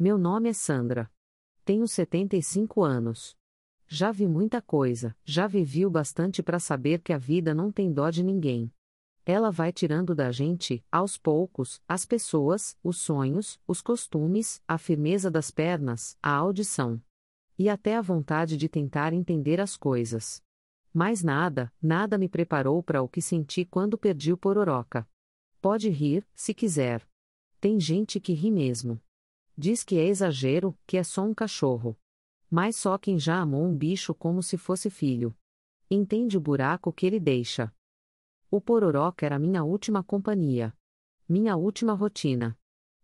Meu nome é Sandra. Tenho 75 anos. Já vi muita coisa, já vivi o bastante para saber que a vida não tem dó de ninguém. Ela vai tirando da gente, aos poucos, as pessoas, os sonhos, os costumes, a firmeza das pernas, a audição. E até a vontade de tentar entender as coisas. Mas nada, nada me preparou para o que senti quando perdi o Pororoca. Pode rir, se quiser. Tem gente que ri mesmo. Diz que é exagero, que é só um cachorro. Mas só quem já amou um bicho como se fosse filho. Entende o buraco que ele deixa. O Pororoca era minha última companhia. Minha última rotina.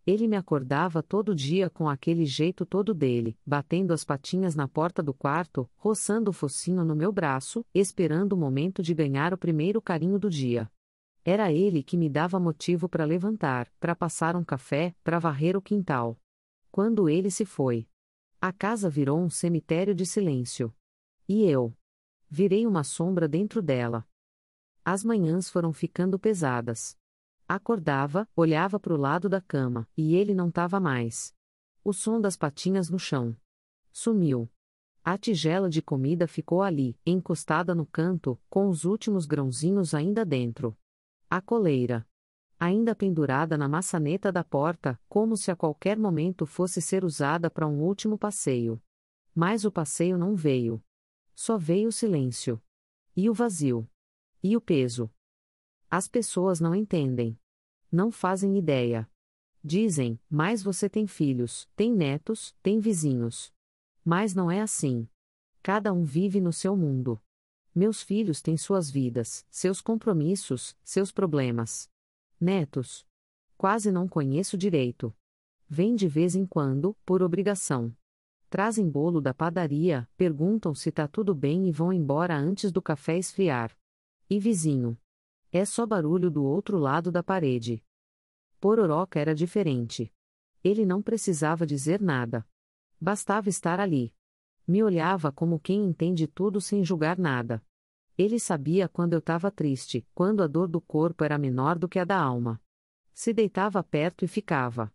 Ele me acordava todo dia com aquele jeito todo dele, batendo as patinhas na porta do quarto, roçando o focinho no meu braço, esperando o momento de ganhar o primeiro carinho do dia. Era ele que me dava motivo para levantar, para passar um café, para varrer o quintal. Quando ele se foi, a casa virou um cemitério de silêncio. E eu virei uma sombra dentro dela. As manhãs foram ficando pesadas. Acordava, olhava para o lado da cama, e ele não estava mais. O som das patinhas no chão sumiu. A tigela de comida ficou ali, encostada no canto, com os últimos grãozinhos ainda dentro. A coleira ainda pendurada na maçaneta da porta, como se a qualquer momento fosse ser usada para um último passeio. Mas o passeio não veio. Só veio o silêncio. E o vazio. E o peso. As pessoas não entendem. Não fazem ideia. Dizem, mas você tem filhos, tem netos, tem vizinhos. Mas não é assim. Cada um vive no seu mundo. Meus filhos têm suas vidas, seus compromissos, seus problemas. Netos. Quase não conheço direito. Vêm de vez em quando, por obrigação. Trazem bolo da padaria, perguntam se tá tudo bem e vão embora antes do café esfriar. E vizinho. É só barulho do outro lado da parede. Pororoca era diferente. Ele não precisava dizer nada. Bastava estar ali. Me olhava como quem entende tudo sem julgar nada. Ele sabia quando eu estava triste, quando a dor do corpo era menor do que a da alma. Se deitava perto e ficava.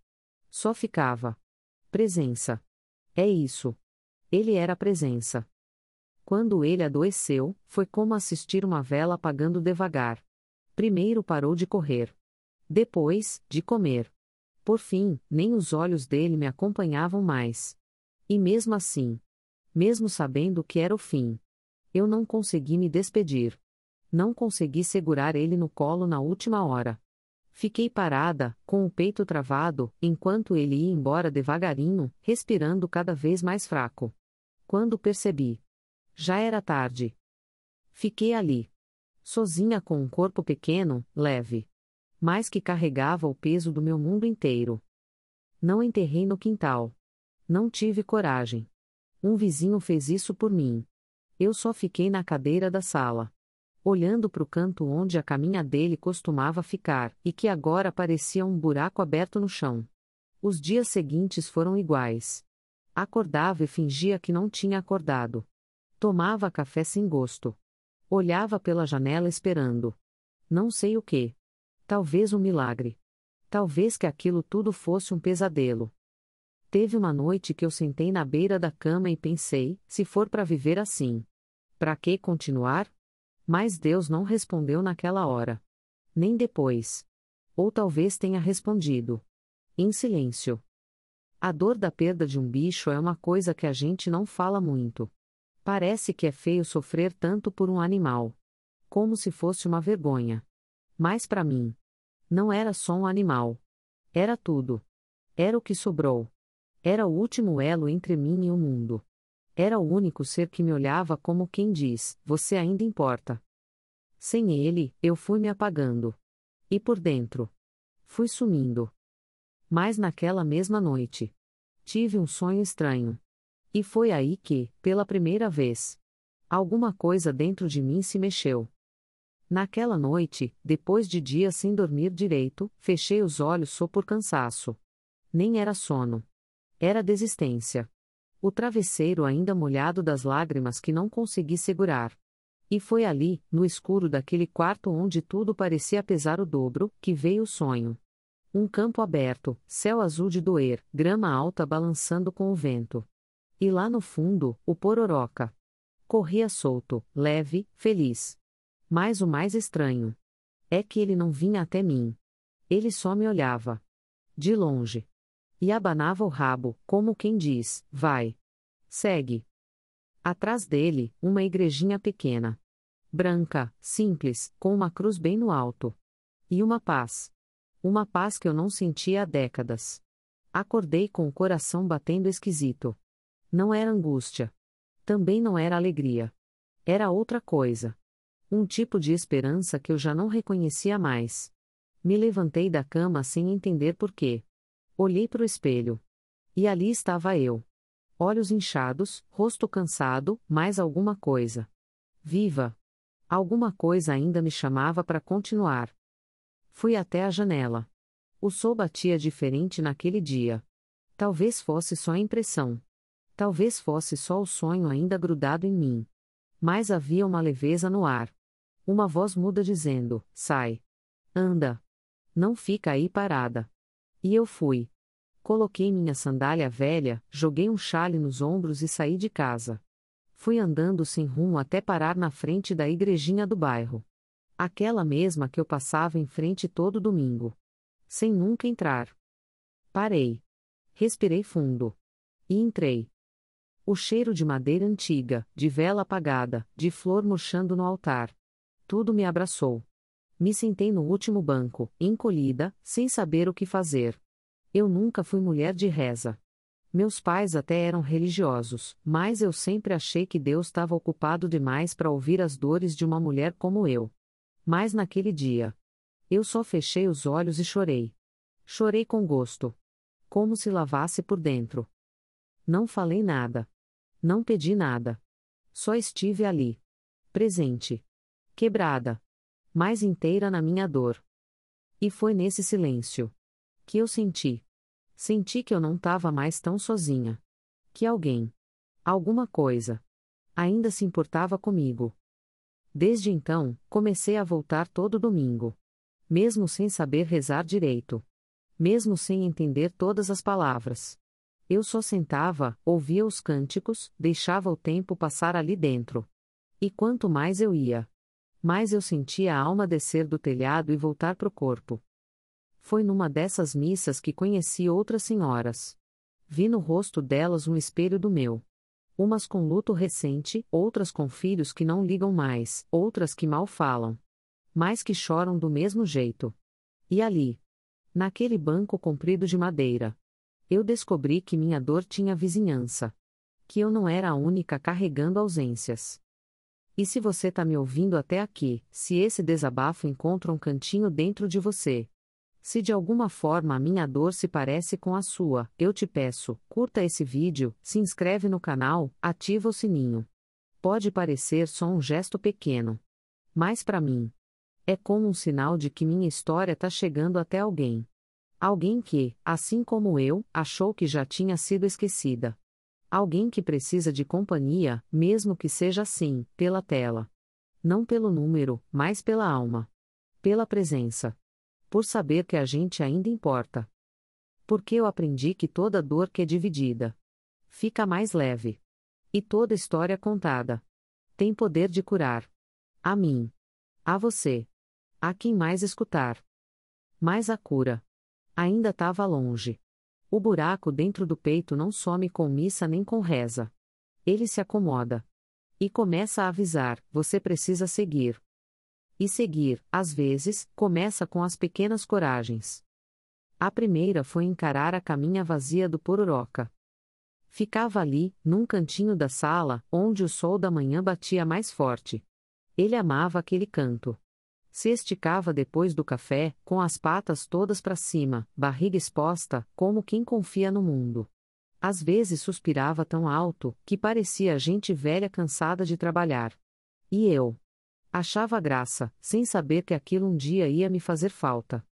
Só ficava. Presença. É isso. Ele era presença. Quando ele adoeceu, foi como assistir uma vela apagando devagar. Primeiro parou de correr. Depois, de comer. Por fim, nem os olhos dele me acompanhavam mais. E mesmo assim, mesmo sabendo que era o fim, eu não consegui me despedir. Não consegui segurar ele no colo na última hora. Fiquei parada, com o peito travado, enquanto ele ia embora devagarinho, respirando cada vez mais fraco. Quando percebi, já era tarde. Fiquei ali, sozinha com um corpo pequeno, leve, mas que carregava o peso do meu mundo inteiro. Não enterrei no quintal. Não tive coragem. Um vizinho fez isso por mim. Eu só fiquei na cadeira da sala, olhando para o canto onde a caminha dele costumava ficar, e que agora parecia um buraco aberto no chão. Os dias seguintes foram iguais. Acordava e fingia que não tinha acordado. Tomava café sem gosto. Olhava pela janela esperando. Não sei o quê. Talvez um milagre. Talvez que aquilo tudo fosse um pesadelo. Teve uma noite que eu sentei na beira da cama e pensei, se for para viver assim, para que continuar? Mas Deus não respondeu naquela hora. Nem depois. Ou talvez tenha respondido. Em silêncio. A dor da perda de um bicho é uma coisa que a gente não fala muito. Parece que é feio sofrer tanto por um animal. Como se fosse uma vergonha. Mas para mim, não era só um animal. Era tudo. Era o que sobrou. Era o último elo entre mim e o mundo. Era o único ser que me olhava como quem diz, você ainda importa. Sem ele, eu fui me apagando. E por dentro, fui sumindo. Mas naquela mesma noite, tive um sonho estranho. E foi aí que, pela primeira vez, alguma coisa dentro de mim se mexeu. Naquela noite, depois de dias sem dormir direito, fechei os olhos só por cansaço. Nem era sono. Era desistência. O travesseiro ainda molhado das lágrimas que não consegui segurar. E foi ali, no escuro daquele quarto onde tudo parecia pesar o dobro, que veio o sonho. Um campo aberto, céu azul de doer, grama alta balançando com o vento. E lá no fundo, o Pororoca. Corria solto, leve, feliz. Mas o mais estranho é que ele não vinha até mim. Ele só me olhava. De longe. E abanava o rabo, como quem diz: vai. Segue. Atrás dele, uma igrejinha pequena. Branca, simples, com uma cruz bem no alto. E uma paz. Uma paz que eu não sentia há décadas. Acordei com o coração batendo esquisito. Não era angústia. Também não era alegria. Era outra coisa. Um tipo de esperança que eu já não reconhecia mais. Me levantei da cama sem entender porquê. Olhei para o espelho. E ali estava eu. Olhos inchados, rosto cansado, mais alguma coisa. Viva! Alguma coisa ainda me chamava para continuar. Fui até a janela. O sol batia diferente naquele dia. Talvez fosse só impressão. Talvez fosse só o sonho ainda grudado em mim. Mas havia uma leveza no ar. Uma voz muda dizendo: sai. Anda. Não fica aí parada. E eu fui. Coloquei minha sandália velha, joguei um chale nos ombros e saí de casa. Fui andando sem rumo até parar na frente da igrejinha do bairro. Aquela mesma que eu passava em frente todo domingo. Sem nunca entrar. Parei. Respirei fundo. E entrei. O cheiro de madeira antiga, de vela apagada, de flor murchando no altar. Tudo me abraçou. Me sentei no último banco, encolhida, sem saber o que fazer. Eu nunca fui mulher de reza. Meus pais até eram religiosos, mas eu sempre achei que Deus estava ocupado demais para ouvir as dores de uma mulher como eu. Mas naquele dia, eu só fechei os olhos e chorei. Chorei com gosto. Como se lavasse por dentro. Não falei nada. Não pedi nada. Só estive ali. Presente. Quebrada. Mais inteira na minha dor. E foi nesse silêncio que eu senti. Senti que eu não estava mais tão sozinha. Que alguém, alguma coisa, ainda se importava comigo. Desde então, comecei a voltar todo domingo. Mesmo sem saber rezar direito. Mesmo sem entender todas as palavras. Eu só sentava, ouvia os cânticos, deixava o tempo passar ali dentro. E quanto mais eu ia, mais eu sentia a alma descer do telhado e voltar pro corpo. Foi numa dessas missas que conheci outras senhoras. Vi no rosto delas um espelho do meu. Umas com luto recente, outras com filhos que não ligam mais, outras que mal falam. Mas que choram do mesmo jeito. E ali, naquele banco comprido de madeira, eu descobri que minha dor tinha vizinhança. Que eu não era a única carregando ausências. E se você tá me ouvindo até aqui, se esse desabafo encontra um cantinho dentro de você, se de alguma forma a minha dor se parece com a sua, eu te peço, curta esse vídeo, se inscreve no canal, ativa o sininho. Pode parecer só um gesto pequeno. Mas para mim, é como um sinal de que minha história tá chegando até alguém. Alguém que, assim como eu, achou que já tinha sido esquecida. Alguém que precisa de companhia, mesmo que seja assim, pela tela. Não pelo número, mas pela alma. Pela presença. Por saber que a gente ainda importa. Porque eu aprendi que toda dor que é dividida fica mais leve. E toda história contada tem poder de curar. A mim. A você. A quem mais escutar. Mas a cura ainda estava longe. O buraco dentro do peito não some com missa nem com reza. Ele se acomoda. E começa a avisar: você precisa seguir. E seguir, às vezes, começa com as pequenas coragens. A primeira foi encarar a caminha vazia do Pororoca. Ficava ali, num cantinho da sala, onde o sol da manhã batia mais forte. Ele amava aquele canto. Se esticava depois do café, com as patas todas para cima, barriga exposta, como quem confia no mundo. Às vezes suspirava tão alto, que parecia gente velha cansada de trabalhar. E eu achava graça, sem saber que aquilo um dia ia me fazer falta.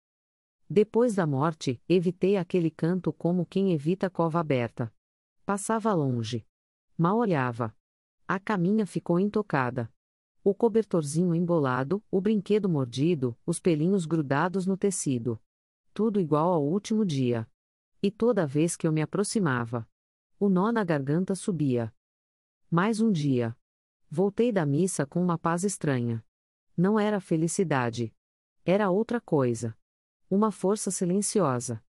Depois da morte, evitei aquele canto como quem evita cova aberta. Passava longe. Mal olhava. A caminha ficou intocada. O cobertorzinho embolado, o brinquedo mordido, os pelinhos grudados no tecido. tudo igual ao último dia. E toda vez que eu me aproximava, o nó na garganta subia. Mais um dia. Voltei da missa com uma paz estranha. Não era felicidade. Era outra coisa. Uma força silenciosa.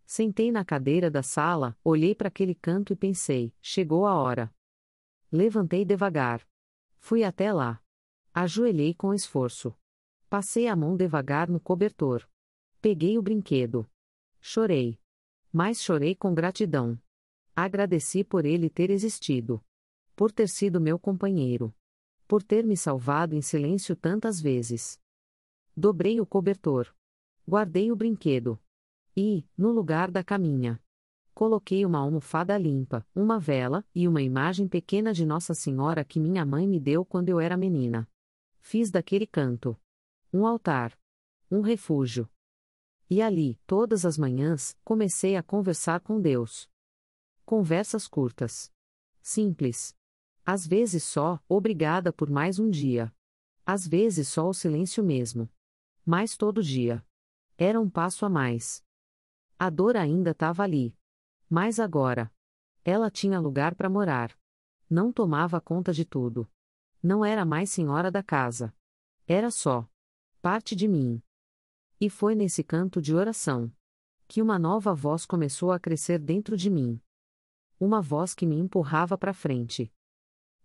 Sentei na cadeira da sala, olhei para aquele canto e pensei: chegou a hora. Levantei devagar. Fui até lá. Ajoelhei com esforço. Passei a mão devagar no cobertor. Peguei o brinquedo. Chorei. Mas chorei com gratidão. Agradeci por ele ter existido. Por ter sido meu companheiro. Por ter me salvado em silêncio tantas vezes. Dobrei o cobertor. Guardei o brinquedo. E, no lugar da caminha, coloquei uma almofada limpa, uma vela e uma imagem pequena de Nossa Senhora que minha mãe me deu quando eu era menina. Fiz daquele canto um altar, um refúgio. E ali, todas as manhãs, comecei a conversar com Deus. Conversas curtas. Simples. Às vezes só, obrigada por mais um dia. Às vezes só o silêncio mesmo. Mas todo dia. Era um passo a mais. A dor ainda estava ali. Mas agora. Ela tinha lugar para morar. Não tomava conta de tudo. Não era mais senhora da casa. Era só parte de mim. E foi nesse canto de oração que uma nova voz começou a crescer dentro de mim. Uma voz que me empurrava para frente.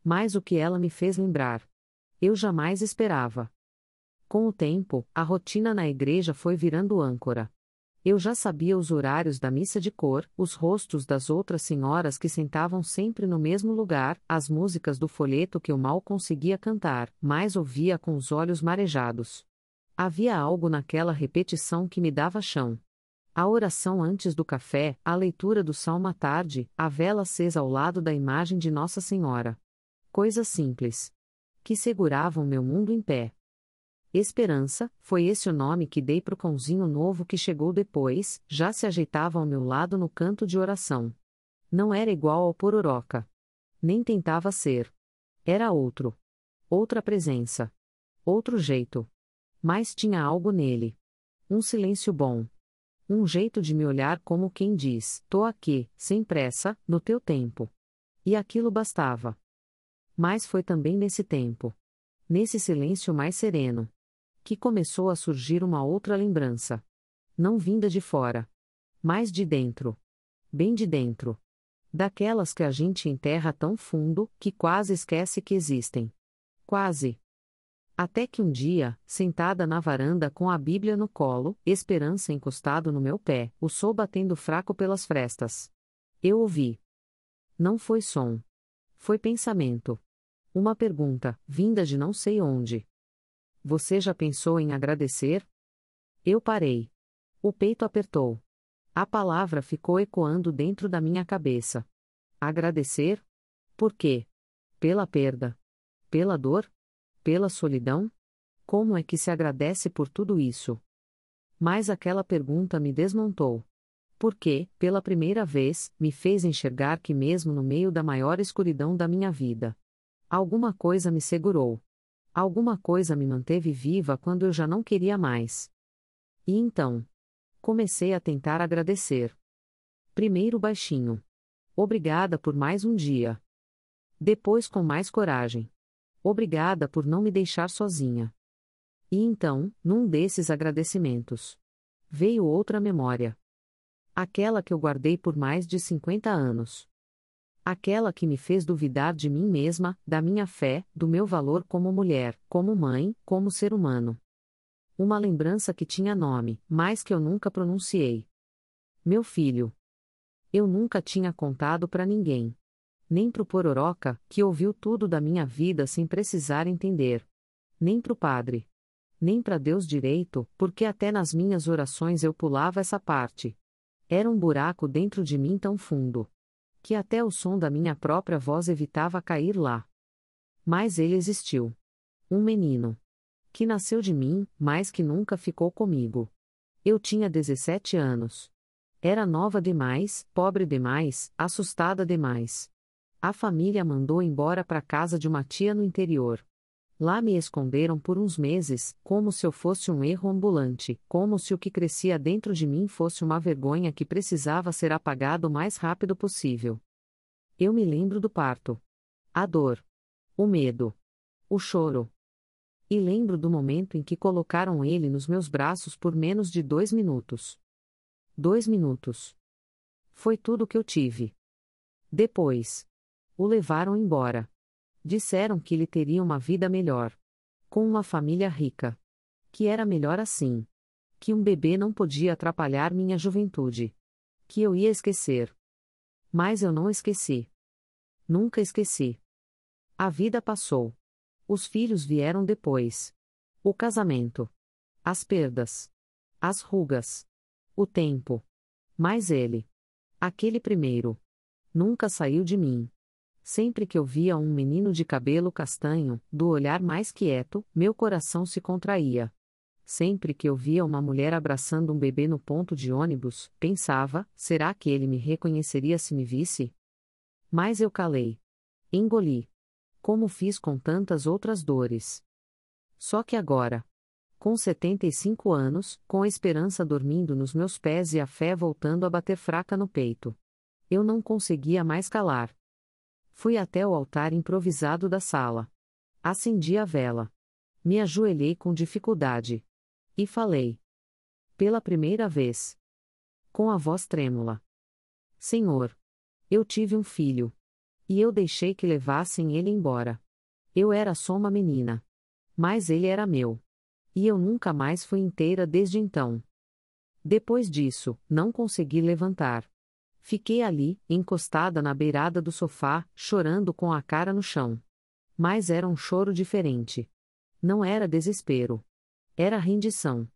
Mas o que ela me fez lembrar, eu jamais esperava. Com o tempo, a rotina na igreja foi virando âncora. Eu já sabia os horários da missa de cor, os rostos das outras senhoras que sentavam sempre no mesmo lugar, as músicas do folheto que eu mal conseguia cantar, mas ouvia com os olhos marejados. Havia algo naquela repetição que me dava chão. A oração antes do café, a leitura do salmo à tarde, a vela acesa ao lado da imagem de Nossa Senhora. Coisas simples. Que seguravam meu mundo em pé. Esperança, foi esse o nome que dei pro cãozinho novo que chegou depois, já se ajeitava ao meu lado no canto de oração. Não era igual ao Pororoca. Nem tentava ser. Era outro. Outra presença. Outro jeito. Mas tinha algo nele. Um silêncio bom. Um jeito de me olhar como quem diz: tô aqui, sem pressa, no teu tempo. E aquilo bastava. Mas foi também nesse tempo. Nesse silêncio mais sereno. Que começou a surgir uma outra lembrança. Não vinda de fora. Mas de dentro. Bem de dentro. Daquelas que a gente enterra tão fundo, que quase esquece que existem. Quase. Até que um dia, sentada na varanda com a Bíblia no colo, Esperança encostado no meu pé, o sol batendo fraco pelas frestas. Eu ouvi. Não foi som. Foi pensamento. Uma pergunta, vinda de não sei onde. Você já pensou em agradecer? Eu parei. O peito apertou. A palavra ficou ecoando dentro da minha cabeça. Agradecer? Por quê? Pela perda? Pela dor? Pela solidão? Como é que se agradece por tudo isso? Mas aquela pergunta me desmontou. Porque, pela primeira vez, me fez enxergar que mesmo no meio da maior escuridão da minha vida, alguma coisa me segurou. Alguma coisa me manteve viva quando eu já não queria mais. E então, comecei a tentar agradecer. Primeiro baixinho. Obrigada por mais um dia. Depois com mais coragem. Obrigada por não me deixar sozinha. E então, num desses agradecimentos, veio outra memória. Aquela que eu guardei por mais de 50 anos. Aquela que me fez duvidar de mim mesma, da minha fé, do meu valor como mulher, como mãe, como ser humano. Uma lembrança que tinha nome, mas que eu nunca pronunciei. Meu filho. Eu nunca tinha contado para ninguém. Nem pro Pororoca, que ouviu tudo da minha vida sem precisar entender. Nem pro padre. Nem para Deus direito, porque até nas minhas orações eu pulava essa parte. Era um buraco dentro de mim tão fundo que até o som da minha própria voz evitava cair lá. Mas ele existiu. Um menino. Que nasceu de mim, mas que nunca ficou comigo. Eu tinha 17 anos. Era nova demais, pobre demais, assustada demais. A família mandou embora para casa de uma tia no interior. Lá me esconderam por uns meses, como se eu fosse um erro ambulante, como se o que crescia dentro de mim fosse uma vergonha que precisava ser apagada o mais rápido possível. Eu me lembro do parto. A dor. O medo. O choro. E lembro do momento em que colocaram ele nos meus braços por menos de 2 minutos. 2 minutos. Foi tudo o que eu tive. Depois. O levaram embora. Disseram que ele teria uma vida melhor. Com uma família rica. Que era melhor assim. Que um bebê não podia atrapalhar minha juventude. Que eu ia esquecer. Mas eu não esqueci. Nunca esqueci. A vida passou. Os filhos vieram depois. O casamento. As perdas. As rugas. O tempo. Mas ele. Aquele primeiro. Nunca saiu de mim. Sempre que eu via um menino de cabelo castanho, do olhar mais quieto, meu coração se contraía. Sempre que eu via uma mulher abraçando um bebê no ponto de ônibus, pensava, será que ele me reconheceria se me visse? Mas eu calei. Engoli. Como fiz com tantas outras dores. Só que agora, com 75 anos, com a esperança dormindo nos meus pés e a fé voltando a bater fraca no peito, eu não conseguia mais calar. Fui até o altar improvisado da sala. Acendi a vela. Me ajoelhei com dificuldade. E falei. Pela primeira vez. Com a voz trêmula. Senhor. Eu tive um filho. E eu deixei que levassem ele embora. Eu era só uma menina. Mas ele era meu. E eu nunca mais fui inteira desde então. Depois disso, não consegui levantar. Fiquei ali, encostada na beirada do sofá, chorando com a cara no chão. Mas era um choro diferente. Não era desespero. Era rendição.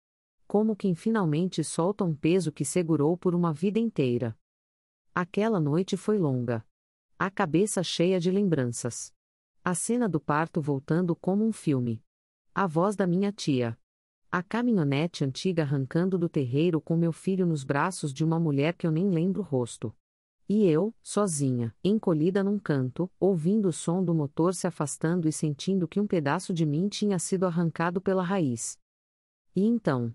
Como quem finalmente solta um peso que segurou por uma vida inteira. Aquela noite foi longa. A cabeça cheia de lembranças. A cena do parto voltando como um filme. A voz da minha tia. A caminhonete antiga arrancando do terreiro com meu filho nos braços de uma mulher que eu nem lembro o rosto. E eu, sozinha, encolhida num canto, ouvindo o som do motor se afastando e sentindo que um pedaço de mim tinha sido arrancado pela raiz. E então,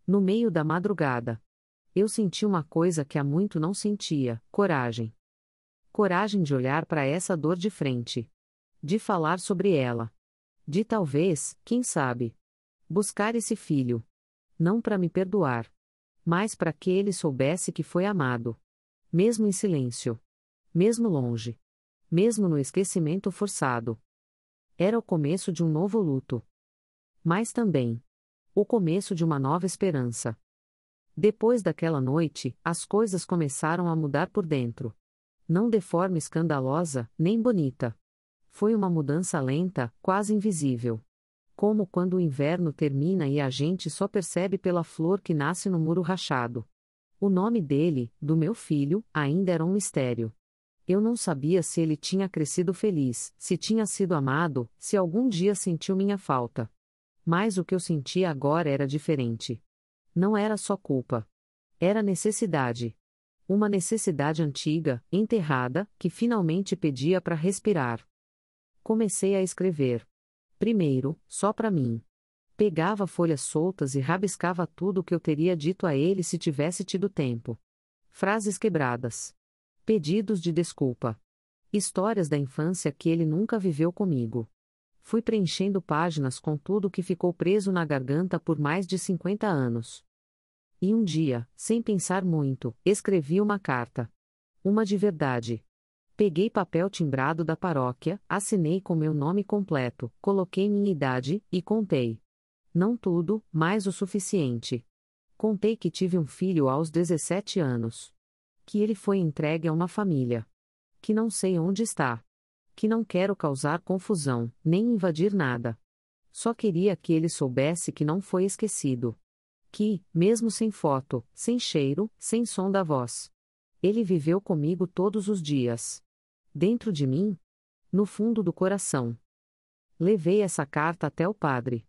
no meio da madrugada, eu senti uma coisa que há muito não sentia: coragem. Coragem de olhar para essa dor de frente. De falar sobre ela. De talvez, quem sabe, buscar esse filho. Não para me perdoar. Mas para que ele soubesse que foi amado. Mesmo em silêncio. Mesmo longe. Mesmo no esquecimento forçado. Era o começo de um novo luto. Mas também o começo de uma nova esperança. Depois daquela noite, as coisas começaram a mudar por dentro. Não de forma escandalosa, nem bonita. Foi uma mudança lenta, quase invisível. Como quando o inverno termina e a gente só percebe pela flor que nasce no muro rachado. O nome dele, do meu filho, ainda era um mistério. Eu não sabia se ele tinha crescido feliz, se tinha sido amado, se algum dia sentiu minha falta. Mas o que eu sentia agora era diferente. Não era só culpa. Era necessidade. Uma necessidade antiga, enterrada, que finalmente pedia para respirar. Comecei a escrever. Primeiro, só para mim. Pegava folhas soltas e rabiscava tudo o que eu teria dito a ele se tivesse tido tempo. Frases quebradas. Pedidos de desculpa. Histórias da infância que ele nunca viveu comigo. Fui preenchendo páginas com tudo que ficou preso na garganta por mais de 50 anos. E um dia, sem pensar muito, escrevi uma carta. Uma de verdade. Peguei papel timbrado da paróquia, assinei com meu nome completo, coloquei minha idade, e contei. Não tudo, mas o suficiente. Contei que tive um filho aos 17 anos. Que ele foi entregue a uma família. Que não sei onde está. Que não quero causar confusão, nem invadir nada. Só queria que ele soubesse que não foi esquecido. Que, mesmo sem foto, sem cheiro, sem som da voz, ele viveu comigo todos os dias. Dentro de mim? No fundo do coração. Levei essa carta até o padre.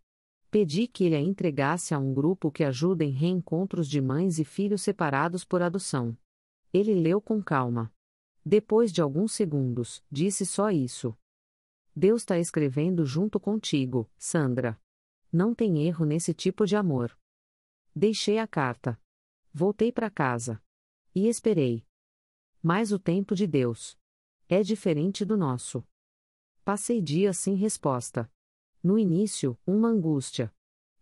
Pedi que ele a entregasse a um grupo que ajuda em reencontros de mães e filhos separados por adoção. Ele leu com calma. Depois de alguns segundos, disse só isso. Deus está escrevendo junto contigo, Sandra. Não tem erro nesse tipo de amor. Deixei a carta. Voltei para casa. E esperei. Mas o tempo de Deus é diferente do nosso. Passei dias sem resposta. No início, uma angústia.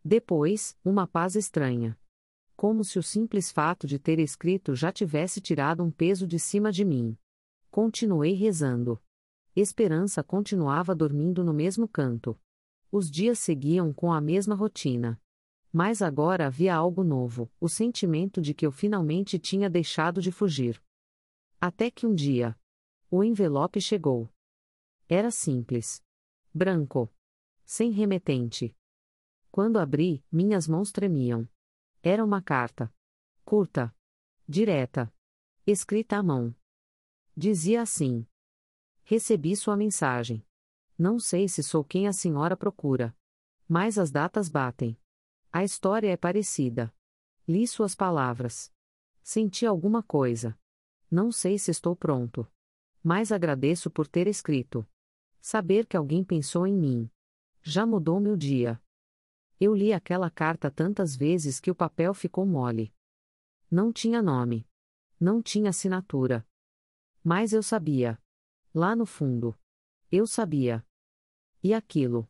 Depois, uma paz estranha. Como se o simples fato de ter escrito já tivesse tirado um peso de cima de mim. Continuei rezando. Esperança continuava dormindo no mesmo canto. Os dias seguiam com a mesma rotina. Mas agora havia algo novo, o sentimento de que eu finalmente tinha deixado de fugir. Até que um dia, o envelope chegou. Era simples. Branco. Sem remetente. Quando abri, minhas mãos tremiam. Era uma carta. Curta. Direta. Escrita à mão. Dizia assim: recebi sua mensagem. Não sei se sou quem a senhora procura. Mas as datas batem. A história é parecida. Li suas palavras. Senti alguma coisa. Não sei se estou pronto. Mas agradeço por ter escrito. Saber que alguém pensou em mim já mudou meu dia. Eu li aquela carta tantas vezes que o papel ficou mole. Não tinha nome. Não tinha assinatura. Mas eu sabia. Lá no fundo. Eu sabia. E aquilo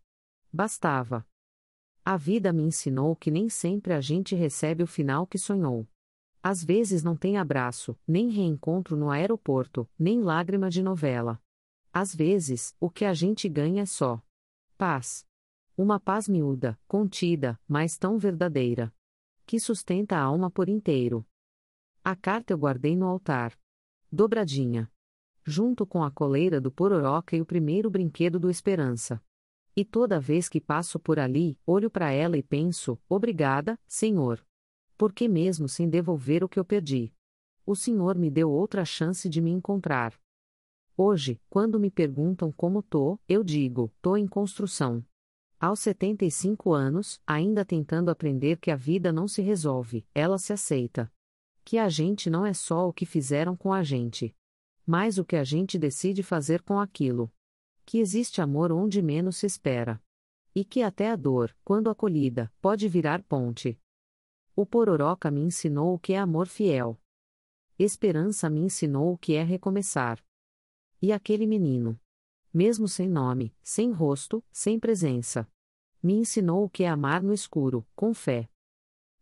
bastava. A vida me ensinou que nem sempre a gente recebe o final que sonhou. Às vezes não tem abraço, nem reencontro no aeroporto, nem lágrima de novela. Às vezes, o que a gente ganha é só paz. Uma paz miúda, contida, mas tão verdadeira. Que sustenta a alma por inteiro. A carta eu guardei no altar. Dobradinha. Junto com a coleira do Pororoca e o primeiro brinquedo do Esperança. E toda vez que passo por ali, olho para ela e penso: obrigada, Senhor. Porque mesmo sem devolver o que eu perdi, o Senhor me deu outra chance de me encontrar. Hoje, quando me perguntam como tô, eu digo: tô em construção. Aos 75 anos, ainda tentando aprender que a vida não se resolve, ela se aceita. Que a gente não é só o que fizeram com a gente, mas o que a gente decide fazer com aquilo. Que existe amor onde menos se espera. E que até a dor, quando acolhida, pode virar ponte. O Pororoca me ensinou o que é amor fiel. Esperança me ensinou o que é recomeçar. E aquele menino, mesmo sem nome, sem rosto, sem presença, me ensinou o que é amar no escuro, com fé.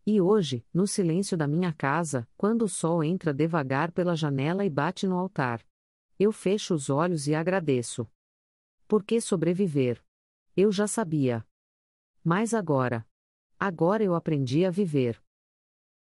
E hoje, no silêncio da minha casa, quando o sol entra devagar pela janela e bate no altar, eu fecho os olhos e agradeço. Porque sobreviver? Eu já sabia. Mas agora eu aprendi a viver.